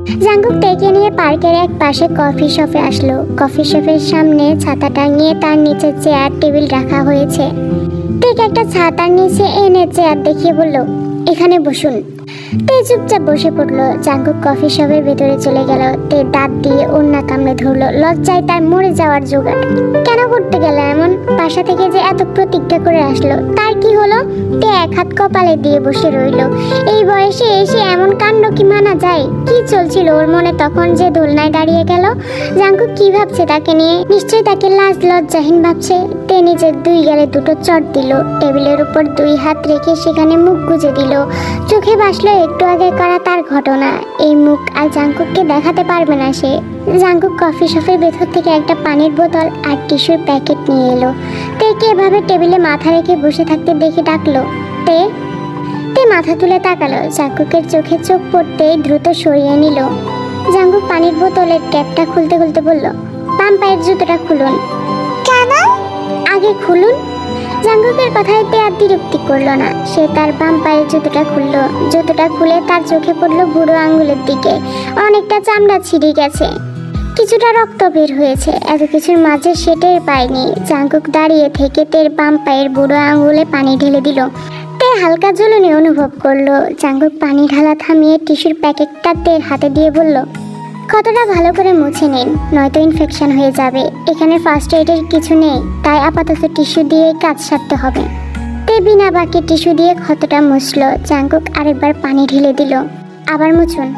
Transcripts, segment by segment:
Jungkook টেকে নিয়ে পার্কের এক পাশে কফি শপে আসলো। কফি শপের সামনে ছাতা টাঙিয়ে তার নিচে চেয়ার টেবিল রাখা হয়েছে। টেক একটা ছাতার নিচে এনে চেয়ার দেখিয়ে বলল, এখানে বসুন। তে চুপচাপ বসে পড়লো। জাঙ্কুক কফি শপের ভেতরে চলে গেল। তে দাঁত দিয়ে ওড়না কামড়ে ধরলো। লজ্জায় তার মরে যাওয়ার জোগাড়। কেন করতে গেল এমন? বাসা থেকে যে এত প্রতিজ্ঞা করে আসলো, তার কি হলো? তে এক হাত কপালে দিয়ে বসে রইল। এই বয়সে এসে এমন কাণ্ড কি মানা যায়? কি চলছিল ওর মনে তখন যে দোলনায় দাঁড়িয়ে গেল? জাঙ্কুক কি ভাবছে তাকে নিয়ে? নিশ্চয়ই তাকে লাজ লজ্জাহীন ভাবছে। তে নিজের দুই গালে দুটো চট দিল। টেবিলের উপর দুই হাত রেখে সেখানে মুখ গুজে দিল। চোখে ভাসলো একটু আগে করা তার ঘটনা। এই মুখ আর জাঙ্কুককে দেখাতে পারবে না সে। জাঙ্কুক কফি শপের ভেতর থেকে একটা পানির বোতল আর টিস্যুর প্যাকেট নিয়ে এলো। তেকে এভাবে টেবিলে মাথা রেখে বসে থাকতে দেখে ডাকলো, তে। তে মাথা তুলে তাকালো। জাঙ্কুকের চোখে চোখ পড়তেই দ্রুত সরিয়ে নিল। জাঙ্কুক পানির বোতলের ক্যাপটা খুলতে খুলতে বলল, বাম পায়ের জুতোটা খুলুন। কেন? আগে খুলুন। জাঙ্কুকের কথায় তে আর বিরক্তি করলো না। সে তার বাম পায়ের জুতোটা খুললো। জুতোটা খুলে তার চোখে পড়লো বুড়ো আঙ্গুলের দিকে। অনেকটা চামড়া ছিঁড়ে গেছে, কিছুটা রক্ত বের হয়েছে। এত কিছুর মাঝে সে টের পায়নি। জাঙ্কুক দাঁড়িয়ে থেকে তের বাম পায়ের বুড়ো আঙ্গুলে পানি ঢেলে দিল। তে হালকা জ্বলনি অনুভব করলো। জাঙ্কুক পানি ঢালা থামিয়ে টিস্যুর প্যাকেটটা তের হাতে দিয়ে বলল, কতটা ভালো করে মুছে নিন, নয়তো ইনফেকশন হয়ে যাবে। এখানে ফার্স্ট এইডের কিছু নেই, তাই আপাতত টিস্যু দিয়ে কাজ সারতে হবে। তে বিনা বাকি টিস্যু দিয়ে ক্ষতটা মুছলো। জাঙ্কুক আরেকবার পানি ঢেলে দিল, আবার মুছুন।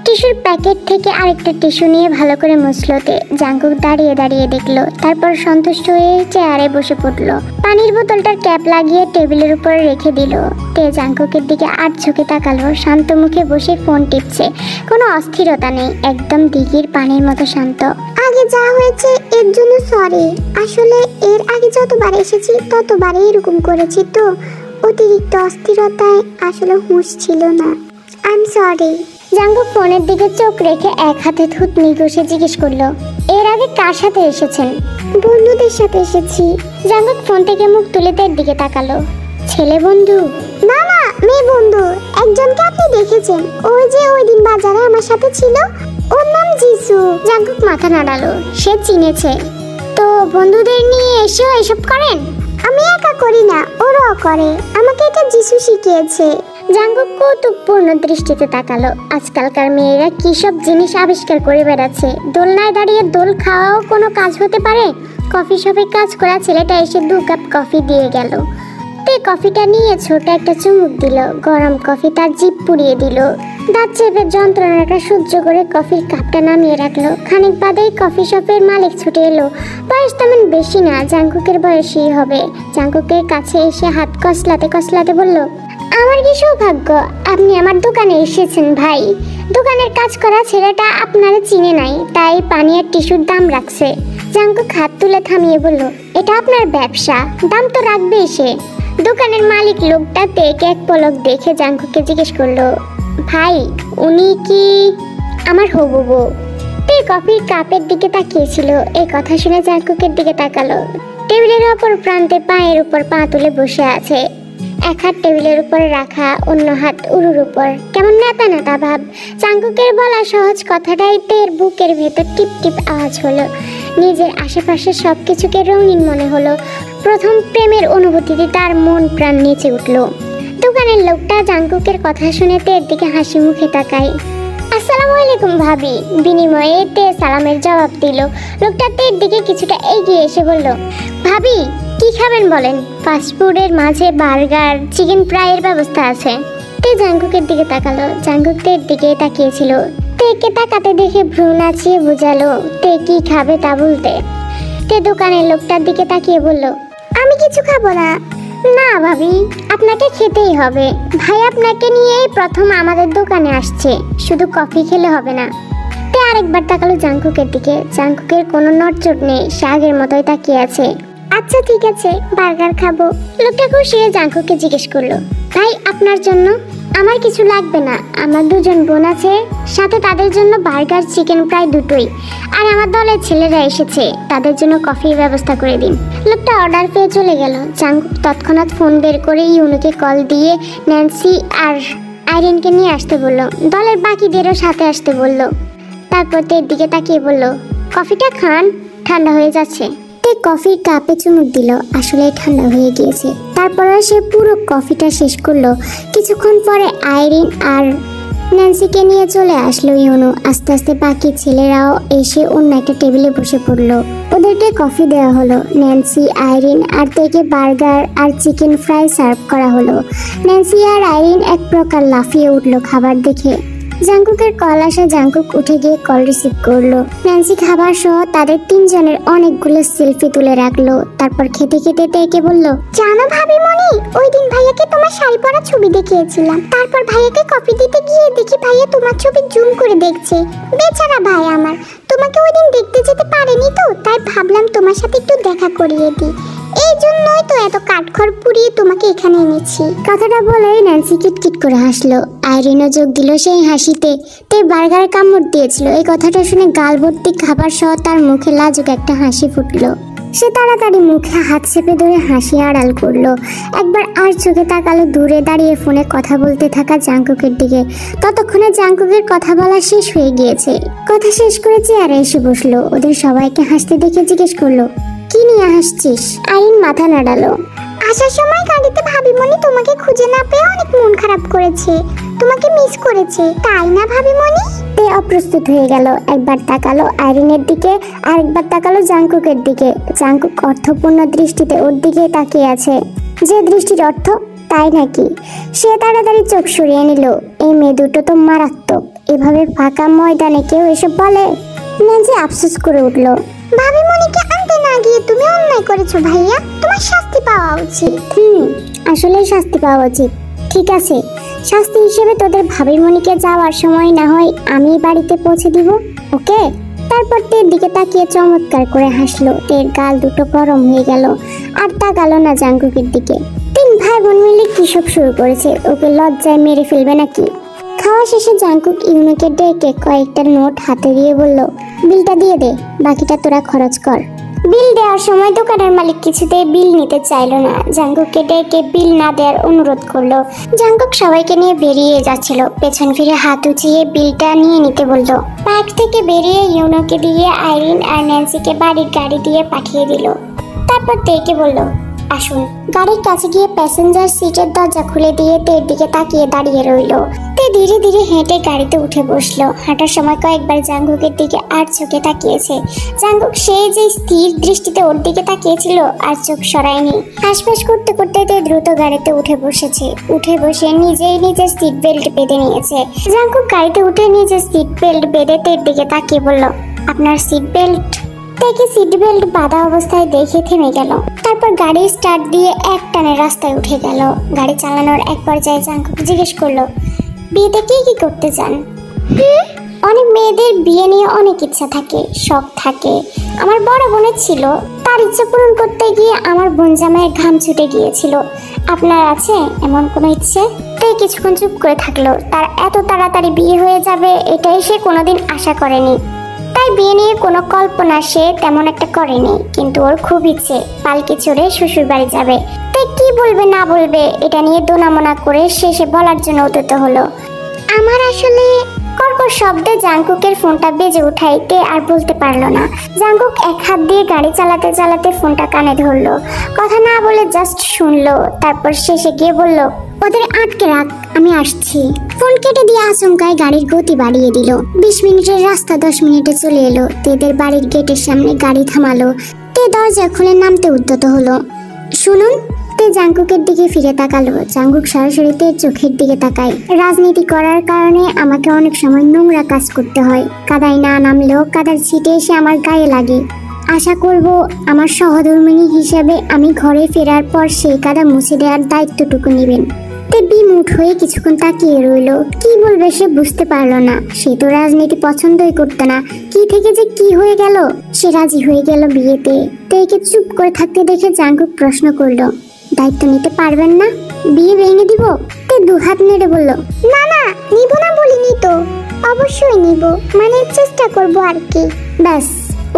টিস্যুর প্যাকেট থেকে আরেকটা টিস্যু নিয়ে ভালো করে মুছলো তে। জাঙ্কুক দাঁড়িয়ে দাঁড়িয়ে দেখলো, তারপর সন্তুষ্ট হয়ে চেয়ারে বসে পড়লো। পানির বোতলটার ক্যাপ লাগিয়ে টেবিলের উপর রেখে দিল। তে জাঙ্কুকের দিকে আট ঝুঁকে তাকালো। শান্ত মুখে বসে ফোন টিপছে। কোনো অস্থিরতা নেই, একদম দিঘির পানির মতো শান্ত। আগে যা হয়েছে এর জন্য সরি। আসলে এর আগে যতবার এসেছি ততবারই এরকম করেছি, তো অতিরিক্ত অস্থিরতায় আসলে হুঁশ ছিল না। I am sorry. জাঙ্কুক ফোনের দিকে চোখ রেখে এক হাতে থুতনি ঘষে জিজ্ঞেস করলো, এর আগে কার সাথে এসেছেন? বন্ধুদের সাথে এসেছি। জাঙ্কুক ফোন থেকে মুখ তুলে তের দিকে তাকালো। ছেলে বন্ধু? না না, মেয়ে বন্ধু। একজনকে আপনি দেখেছেন, ওই যে ওই দিন বাজারে আমার সাথে ছিল, ওর নাম জিসু। জাঙ্কুক মাথা নাড়ালো, সে চিনেছে। তো বন্ধুদের নিয়ে এসেও এসব করেন? আমি একা করি না, ওরাও করে। আমাকে এটা জিসু শিখিয়েছে। জাঙ্কুক কৌতুকপূর্ণ দৃষ্টিতে তাকালো। আজকালকার মেয়েরা কি সব জিনিস আবিষ্কার করে বেড়াচ্ছে। দোলনায় দাঁড়িয়ে দোল খাওয়াও কোনো কাজ হতে পারে? কফি শপে কাজ করা ছেলেটা এসে 2 কাপ কফি দিয়ে গেল। তে কফিটা নিয়ে ছোট একটা চুমুক দিল। গরম কফি তার জিভ পুড়িয়ে দিল। দাঁত চেপে যন্ত্রণাটা সহ্য করে কফির কাপটা নামিয়ে রাখলো। খানিক বাদেই কফি শপের মালিক ছুটে এলো। বয়স তেমন বেশি না, জাঙ্কুকের বয়সই হবে। জাঙ্কুকের কাছে এসে হাত কসলাতে কসলাতে বলল, আমার কি সৌভাগ্য আপনি আমার দোকানে এসেছেন ভাই। দোকানের কাজ করা ছেলেটা আপনারা চিনে নাই, তাই পানি আর টিস্যুর দাম রাখছে। জাঙ্কুক হাত তুলে থামিয়ে বলল, এটা আপনার ব্যবসা, দাম তো রাখবেই সে। দোকানের মালিক লোকটা তেকে এক পলক দেখে জাঙ্কুককে জিজ্ঞেস করলো, ভাই উনি কি আমার হবু বউ? তে কফির কাপের দিকে তাকিয়েছিল। এই কথা শুনে জাঙ্কুকের দিকে তাকালো। টেবিলের অপর প্রান্তে পায়ের উপর পা তুলে বসে আছে। এক হাত টেবিলের উপর রাখা, অন্য হাত উরুর উপর। কেমন নেতা নেতা ভাব। জাঙ্কুকের বলা সহজ কথাটাই তের বুকের ভেতর টিপ টিপ আওয়াজ হলো। নিজের আশেপাশে সবকিছুকে রঙিন মনে হলো। প্রথম প্রেমের অনুভূতিতে তার মন প্রাণ নেচে উঠল। দোকানের লোকটা জাঙ্কুকের কথা শুনে তের দিকে হাসি মুখে তাকায়। আসসালামু আলাইকুম ভাবি। বিনিময়ে তে সালামের জবাব দিল। লোকটা তের দিকে কিছুটা এগিয়ে এসে বলল, ভাবি কি খাবেন বলেন? ফাস্টফুডের মাঝে বার্গার, চিকেন ফ্রাইয়ের ব্যবস্থা আছে। তে জাঙ্কুকের দিকে তাকালো। জাঙ্কুক তের দিকে তাকিয়েছিল। তেকে তাকাতে দেখে ভ্রু নাচিয়ে বুঝালো তে কি খাবে তা বলতে। তে দোকানের লোকটার দিকে তাকিয়ে বলল, আমি কিছু খাবো না। না ভাবি, আপনাকে খেতেই হবে। ভাই আপনাকে নিয়েই প্রথম আমাদের দোকানে আসছে, শুধু কফি খেলে হবে না। তে আরেকবার তাকালো জাঙ্কুকের দিকে। জাঙ্কুকের কোনো নড়চড় নেই, সে আগের মতোই তাকিয়ে আছে। আচ্ছা ঠিক আছে, বার্গার খাবো। লোকটা খুশি হয়ে জাঙ্কুককে জিজ্ঞেস করলো, ভাই আপনার জন্য? আমার কিছু লাগবে না, আমার 2 জন বোন আছে, সাথে তাদের জন্য বার্গার, চিকেন ফ্রাই দুটোই। আর আমার দলের ছেলেরা এসেছে, তাদের জন্য কফির ব্যবস্থা করে দিন। লোকটা অর্ডার পেয়ে চলে গেল। জাঙ্কুক তৎক্ষণাৎ ফোন বের করে ইউনুকে কল দিয়ে ন্যান্সি আর আইরিনকে নিয়ে আসতে বলল, দলের বাকিদেরও সাথে আসতে বলল। তারপর তের দিকে তাকিয়ে বলল, কফিটা খান, ঠান্ডা হয়ে যাচ্ছে। তে কফির কাপে চুমুক দিল, আসলে ঠান্ডা হয়ে গিয়েছে। তারপর সে পুরো কফিটা শেষ করলো। কিছুক্ষণ পরে আইরিন আর ন্যান্সিকে নিয়ে চলে আসলো ইউনো। আস্তে আস্তে বাকি ছেলেরাও এসে অন্য একটা টেবিলে বসে পড়লো। ওদেরকে কফি দেওয়া হলো। ন্যান্সি, আইরিন আর তেকে বার্গার আর চিকেন ফ্রাই সার্ভ করা হলো। ন্যান্সি আর আইরিন এক প্রকার লাফিয়ে উঠলো খাবার দেখে। জাংকুকের কল আসা জাংকুক উঠে গিয়ে কল রিসিভ করলো। ন্যান্সি খাবার সহ তাদের তিনজনের অনেকগুলো সেলফি তুলে রাখলো। তারপর খেতে খেতে তেকে বলল, জানো ভাবিমণি, ওই দিন ভাইয়াকে তোমার শাড়ি পরা ছবি দেখিয়েছিলাম। তারপর ভাইয়াকে কফি দিতে গিয়ে দেখি ভাইয়া তোমার ছবি জুম করে দেখছে। বেচারা ভাই আমার, তোমাকে ওই দিন দেখতে যেতে পারেনি তো, তাই ভাবলাম তোমার সাথে একটু দেখা করিয়ে দিই। এই জন্যই তো এত কাঠখড় পুড়িয়ে তোমাকে এখানে এনেছি। কথাটা বলে ন্যান্সি কিটকিট করে হাসলো। আইরিনও যোগ দিল সেই হাসিতে। তে বার্গার কামড় দিয়েছিল। এই কথাটা শুনে গাল ভর্তি খাবার সহ তার মুখে লাজুক একটা হাসি ফুটলো। সে তাড়াতাড়ি মুখে হাত চেপে ধরে হাসি আড়াল করলো। একবার আর চোখে তাকালো দূরে দাঁড়িয়ে ফোনে কথা বলতে থাকা জাংকুকের দিকে। ততক্ষণে জাংকুকের কথা বলা শেষ হয়ে গিয়েছে। কথা শেষ করে চেয়ারে এসে বসলো। ওদের সবাইকে হাসতে দেখে জিজ্ঞেস করলো, কি নিয়ে হাসছিস? আইরিন মাথা নাড়ালো। আসার সময় গাড়িতে ভাবিমণি তোমাকে খুঁজে না পেয়ে অনেক মন খারাপ করেছে, তোমাকে মিস করেছে, তাই না ভাবিমণি? তে অপ্রস্তুত হয়ে গেল। একবার তাকালো আইরিনের দিকে, আরেকবার তাকালো জাংকুকের দিকে। জাংকুক অর্থপূর্ণ দৃষ্টিতে ওর দিকে তাকিয়ে আছে। যে দৃষ্টির অর্থ, তাই নাকি? সে তাড়াতাড়ি চোখ সরিয়ে নিল। এই মেয়ে দুটো তো মারাত্মক। এভাবে ফাঁকা ময়দানে কেউ এসে বলে? ন্যান্সি আফসোস করে উঠল। ভাবিমণিকে আনতে না গিয়ে তুমি অন্যায় করেছো ভাইয়া, তোমার শাস্তি পাওয়া উচিত। আসলে শাস্তি পাওয়া উচিত। ঠিক আছে, শাস্তি হিসেবে তোদের ভাবিমণিকে যাওয়ার সময় না হয় আমি বাড়িতে পৌঁছে দিব, ওকে? তারপর তের দিকে তাকিয়ে চমৎকার করে হাসলো। তের গাল দুটো গরম হয়ে গেল। আর তাকালো না জাংকুকের দিকে। তিন ভাই বোন মিলে কি সব শুরু করেছে? ওকে লজ্জায় মেরে ফেলবে নাকি? খাওয়া শেষে জাংকুক ইউনোকে ডেকে কয়েকটা নোট হাতে দিয়ে বলল, বিলটা দিয়ে দে, বাকিটা তোরা খরচ কর। বিল দেওয়ার সময় দোকানের মালিক কিছুতেই বিল নিতে চাইলো না। জাংকুককে ডেকে বিল না দেওয়ার অনুরোধ করলো। জাংকুক সবাইকে নিয়ে বেরিয়ে যাচ্ছিল। পেছন ফিরে হাত উঁচিয়ে বিলটা নিয়ে নিতে বলল। পার্ক থেকে বেরিয়ে ইউনোকে দিয়ে আইরিন আর ন্যান্সিকে বাড়ির গাড়ি দিয়ে পাঠিয়ে দিল। তারপর তেকে বলল, আসুন। গাড়ির কাছে গিয়ে প্যাসেঞ্জার সিটের দরজা খুলে দিয়ে তের দিকে তাকিয়ে দাঁড়িয়ে রইল। তে ধীরে ধীরে হেঁটে গাড়িতে উঠে বসলো। হাঁটার সময় কয়েকবার জাংকুকের দিকে আর চোখে তাকিয়েছে। জাংকুক সেই যে স্থির দৃষ্টিতে ওর দিকে তাকিয়েছিল আর চোখ সরায়নি। হাসফাস করতে করতে তে দ্রুত গাড়িতে উঠে বসেছে। উঠে বসে নিজেই নিজের সিট বেল্ট বেঁধে নিয়েছে। জাংকুক গাড়িতে উঠে নিজের সিট বেল্ট বেঁধে তের দিকে তাকিয়ে বলল, আপনার সিট বেল্ট? তেকে সিট বেল্ট বাঁধা অবস্থায় দেখে থেমে গেল। তারপর গাড়ি স্টার্ট দিয়ে এক টানে রাস্তায় উঠে গেল। গাড়ি চালানোর এক পর্যায়ে জাংকুক জিজ্ঞেস করলো, বিয়েতে কি করতে চান? অনেক মেয়েদের বিয়ে নিয়ে অনেক ইচ্ছা থাকে, শখ থাকে। আমার বড় বোনের ছিল, তার ইচ্ছা পূরণ করতে গিয়ে আমার বোন জামাইয়ের ঘাম ছুটে গিয়েছিল। আপনার আছে এমন কোনো ইচ্ছে? তাই কিছুক্ষণ চুপ করে থাকলো। তার এত তাড়াতাড়ি বিয়ে হয়ে যাবে এটাই সে কোনোদিন আশা করেনি। তাই বিয়ে নিয়ে কোনো কল্পনা সে তেমন একটা করেনি। কিন্তু ওর খুব ইচ্ছে পালকি চড়ে শ্বশুর বাড়ি যাবে। তাই কি বলবে না বলবে এটা নিয়ে দোনামোনা করে শেষে বলার জন্য উদ্যত হলো, আমার আসলে। কর্কশ শব্দে জাংকুকের ফোনটা বেজে উঠাইতে আর বলতে পারলো না। জাংকুক এক হাত দিয়ে গাড়ি চালাতে চালাতে ফোনটা কানে ধরলো। কথা না বলে জাস্ট শুনলো। তারপর শেষে গিয়ে বলল, ওদের আটকে রাখ, আমি আসছি। ফোন কেটে দিয়ে আচমকায় গাড়ির গতি বাড়িয়ে দিল। 20 মিনিটের রাস্তা 10 মিনিটে চলে এলো। তেদের বাড়ির গেটের সামনে গাড়ি থামালো। তে দরজা খুলে নামতে উদ্যত হলো। শুনুন। তে জাংকুকের দিকে ফিরে তাকালো। জাংকুক সরাসরি তের চোখের দিকে তাকায়। রাজনীতি করার কারণে আমাকে অনেক সময় নোংরা কাজ করতে হয়। কাদায় না নামলেও কাদার ছিটে এসে আমার গায়ে লাগে। আশা করব আমার সহধর্মিণী হিসেবে আমি ঘরে ফেরার পর সেই কাদা মুছে দেওয়ার দায়িত্বটুকু নেবেন। তে বিমুখ হয়ে কিছুক্ষণ তাকিয়ে রইল। কি বলবে সে বুঝতে পারলো না। সে তো রাজনীতি পছন্দই করতো না। কি থেকে যে কি হয়ে গেল। সে রাজি হয়ে গেল বিয়েতে। তেকে চুপ করে থাকতে দেখে জাংকুক প্রশ্ন করলো, দায়িত্ব নিতে পারবেন না? বিয়ে ভেঙে দিব? তে দুহাত নেড়ে বলল, না না, নিব না বলিনি তো, অবশ্যই নিব, মানে চেষ্টা করব আর কি। ব্যাস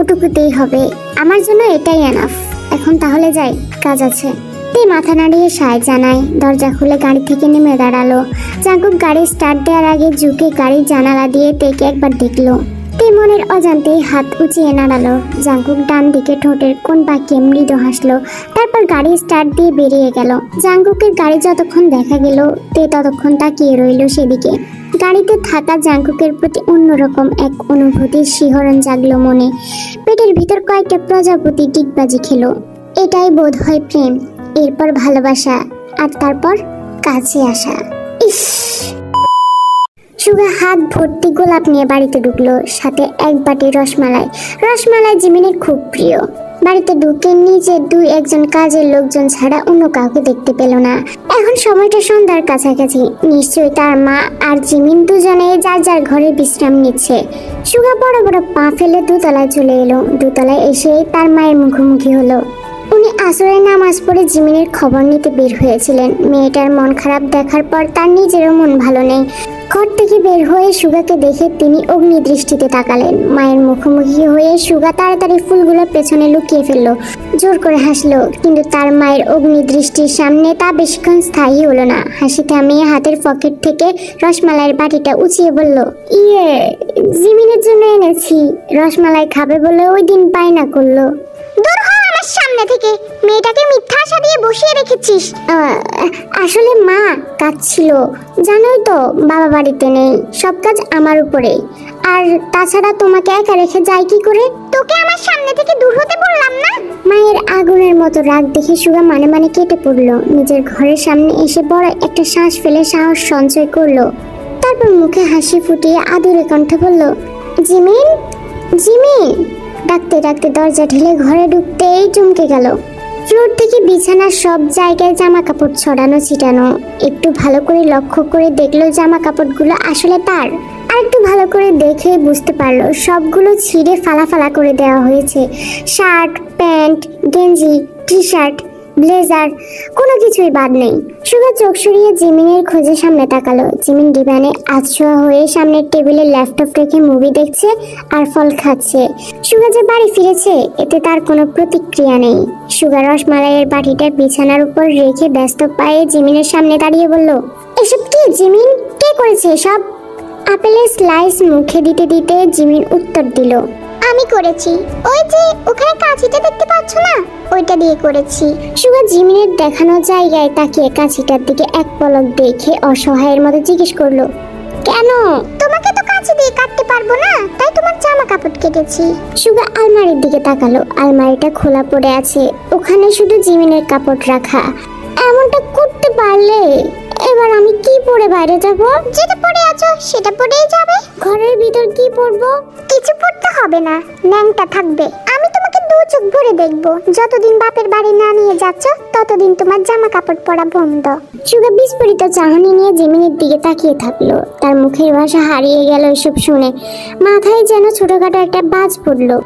ওটুকুতেই হবে, আমার জন্য এটাই এনাফ। এখন তাহলে যাই, কাজ আছে। তে তে মাথা নাড়িয়ে সায় জানায়। দরজা খুলে গাড়ি থেকে নেমে দাঁড়ালো। জাঙ্কুক গাড়ি স্টার্ট দেওয়ার আগে ঝুঁকে গাড়ির জানালা দিয়ে তেকে একবার দেখলো। তে মনের অজান্তেই হাত উঁচিয়ে নাড়ালো। জাঙ্কুক ডান দিকে ঠোঁটের কোন বাঁকিয়ে মৃদু হাসলো। তারপর গাড়ি স্টার্ট দিয়ে বেরিয়ে গেল। জাঙ্কুকের গাড়ি যতক্ষণ দেখা গেল তে ততক্ষণ তাকিয়ে রইল সেদিকে। গাড়িতে থাকা জাঙ্কুকের প্রতি অন্যরকম এক অনুভূতির শিহরণ জাগলো মনে। পেটের ভিতর কয়েকটা প্রজাপতি ডিগবাজি খেলো। এটাই বোধ হয় প্রেম, এরপর ভালোবাসা, আর তারপর কাছে আসা। ইস! সুগা হাত ভর্তি গোলাপ নিয়ে বাড়িতে ঢুকলো, সাথে এক বাটি রসমালাই। রসমালাই জিমিনের খুব প্রিয়। বাড়িতে ঢুকে নিজে দুই একজন কাজের লোকজন ছাড়া অন্য কাউকে দেখতে পেল না। এখন সময়টা সন্ধ্যার কাছাকাছি। নিশ্চয়ই তার মা আর জিমিন দুজনে যার যার ঘরে বিশ্রাম নিচ্ছে। সুগা বড় বড় পা ফেলে দোতলায় চলে এলো। দোতলায় এসে তার মায়ের মুখোমুখি হলো। উনি আসরের নামাজ পড়ে জিমিনের খবর নিতে বের হয়েছিলেন। মেয়েটার মন খারাপ দেখার পর তার নিজেরও মন ভালো নেই। ঘর থেকে বের হয়ে সুগাকে দেখে তিনি অগ্নি দৃষ্টিতে তাকালেন। মায়ের মুখোমুখি হয়ে সুগা তাড়াতাড়ি ফুলগুলো পেছনে লুকিয়ে ফেললো। জোর করে হাসলো, কিন্তু তার মায়ের অগ্নি দৃষ্টির সামনে তা বেশিক্ষণ স্থায়ী হলো না। হাসি থামিয়ে হাতের পকেট থেকে রসমালাইয়ের বাটিটা উঁচিয়ে বলল, জিমিনের জন্য এনেছি। রসমালাই খাবে বলে ওই দিন বায়না করলো। দূর হ আমার সামনে থেকে, মেয়েটাকে মিথ্যা আশা দিয়ে বসিয়ে রেখেছিস। আসলে মা কাজ ছিল, জানোই তো বাবা বাড়িতে নেই, সব কাজ আমার উপরে। আর তাছাড়া তোমাকে একা রেখে যাই কি করে? তোকে আমার সামনে থেকে দূর হতে বললাম না? মায়ের আগুনের মতো রাগ দেখে সুগা মানে মানে কেটে পড়লো। নিজের ঘরের সামনে এসে বড় একটা শ্বাস ফেলে সাহস সঞ্চয় করলো। তারপর মুখে হাসি ফুটিয়ে আদুরে কণ্ঠে বলল, জিমিন, জিমিন। ডাকতে ডাকতে দরজা ঢেলে ঘরে ঢুকতেই চমকে গেল। ফ্লোর থেকে বিছানার সব জায়গায় জামা কাপড় ছড়ানো ছিটানো। একটু ভালো করে লক্ষ্য করে দেখলো জামা কাপড়গুলো আসলে তার। আর একটু ভালো করে দেখে বুঝতে পারলো সবগুলো ছিঁড়ে ফালা ফালা করে দেওয়া হয়েছে। শার্ট, প্যান্ট, গেঞ্জি, টি শার্ট, ব্লেজার, কোনো কিছুই বাদ নেই। সুগা চোখ সরিয়ে জিমিনের খোঁজে সামনে তাকালো। জিমিন ডিভানে আছোয়া হয়ে সামনের টেবিলে ল্যাপটপ রেখে মুভি দেখছে আর ফল খাচ্ছে। সুগা যে বাড়ি ফিরেছে এতে তার কোনো প্রতিক্রিয়া নেই। সুগা রসমালাইয়ের বাটিটা বিছানার উপর রেখে ব্যস্ত পায়ে জিমিনের সামনে দাঁড়িয়ে বলল, এসব কি জিমিন? কে করেছে এসব? আপেলের স্লাইস মুখে দিতে দিতে জিমিন উত্তর দিল, আমি করেছি। ওই যে ওখানে কাঁচিটা দেখতে পাচ্ছ না, ওইটা দিয়ে করেছি। সুগা জিমিনের দেখানো জায়গায় তাকিয়ে কাঁচিটার দিকে এক পলক দেখে অসহায়ের মতো জিজ্ঞেস করলো, কেন? তোমাকে তো কাঁচি দিয়ে কাটতে পারবো না, তাই তোমার জামা কাপড় কেটেছি। সুগা আলমারির দিকে তাকালো। আলমারিটা খোলা পড়ে আছে, ওখানে শুধু জিমিনের কাপড় রাখা। এমনটা করতে পারলে এবার আমি কি পরে বাইরে যাব? যেটা পরে আছো সেটা পরেই যাবে। ঘরের ভিতর কি পরবো? কিছু পরতে হবে না, ন্যাংটা থাকবে। আমি তোমাকে দু চোখ ভরে দেখবো। যতদিন বাপের বাড়ি না নিয়ে যাচ্ছ ততদিন তোমার জামা কাপড় পরা বন্ধ। সুগা বিস্ফোরিত চাহনি নিয়ে জিমিনের দিকে তাকিয়ে থাকলো। তার মুখের ভাষা হারিয়ে গেল এসব শুনে। মাথায় যেন ছোটখাটো একটা বাজ পড়লো।